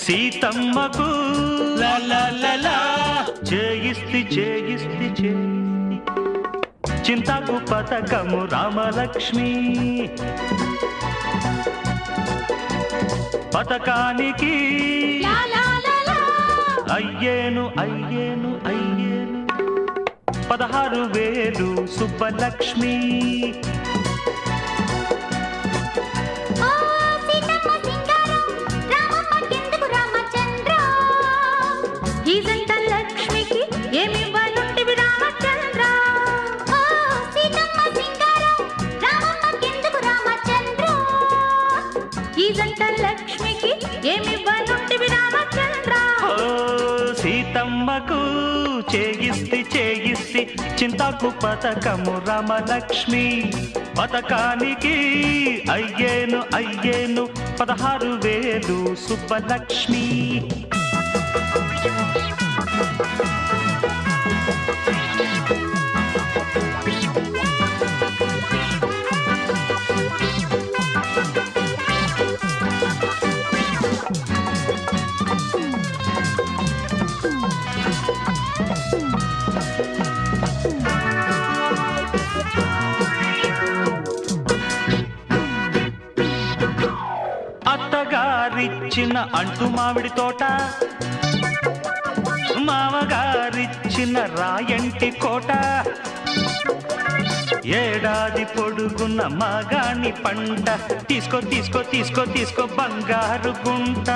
సీతమ్మకు లలలలా చేయిస్తి చేయిస్తి చింతకు పతకము రామలక్ష్మి పతకానికి అయ్యేను అయ్యేను అయ్యేను 16,000 సుబ్బలక్ష్మి సీతమ్మకు చేయిస్తి చేయిస్తి చింతకు పతకము రామలక్ష్మి పతకానికి అయ్యేను అయ్యేను 16,000 సుబ్బలక్ష్మి అత్తగారిచ్చిన అంటు మామిడి తోట మామగారిచ్చిన రాయంటి కోట ఏడాది పొడుగున్న మాగాణి పంట తీసుకో తీసుకో తీసుకో తీసుకో బంగారు గుంట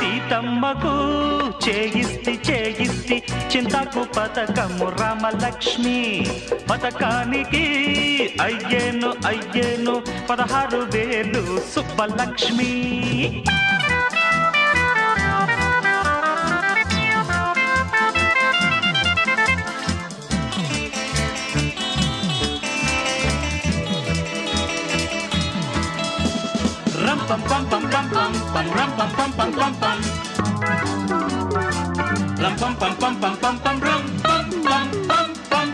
సీతమ్మకు చేయిస్తి చేయిస్తి చింతకు పతకము Ramalakshmi పతకానికి అయ్యేను అయ్యేను 16,000 Subbalakshmi ram pam pam pam pam pam pam ram pam pam pam pam pam ram pam pam pam pam pam pam ram pam pam pam pam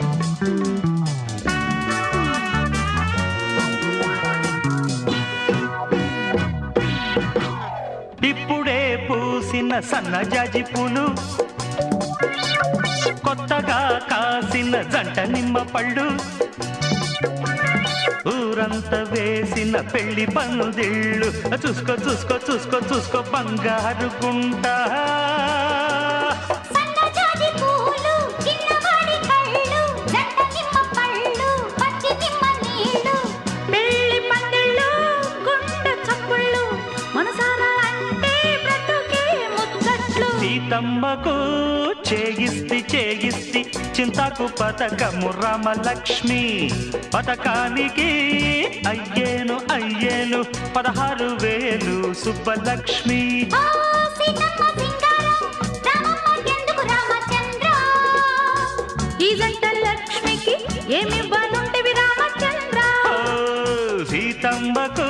ఇప్పుడే పూసిన సన్నజాజి పూలు కొత్తగా కాసిన జంట నిమ్మ పళ్ళు ఊరంతా వేసిన పెళ్లి పందిళ్ళు చూసుకో చూసుకో చూసుకో చూసుకో బంగారు గుంట సీతమ్మకు చేయిస్తి చేయిస్తి చింతకు పతకము రామలక్ష్మి పతకానికి అయ్యేను అయ్యేను 16,000 సుబ్బలక్ష్మి సీతమ్మకు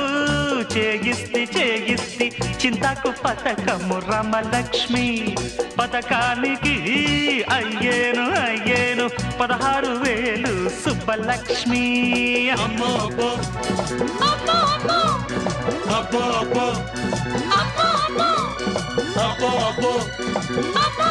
చేయిస్తి చేయిస్తి చింతకు పతకము రామలక్ష్మి పతకానికి అయ్యేను అయ్యేను 16,000 సుబ్బలక్ష్మి అమ్మో అబ్బో అబ్బో అబ్బో అబ్బో అబ్బో అబ్బో అబ్బో అబ్బో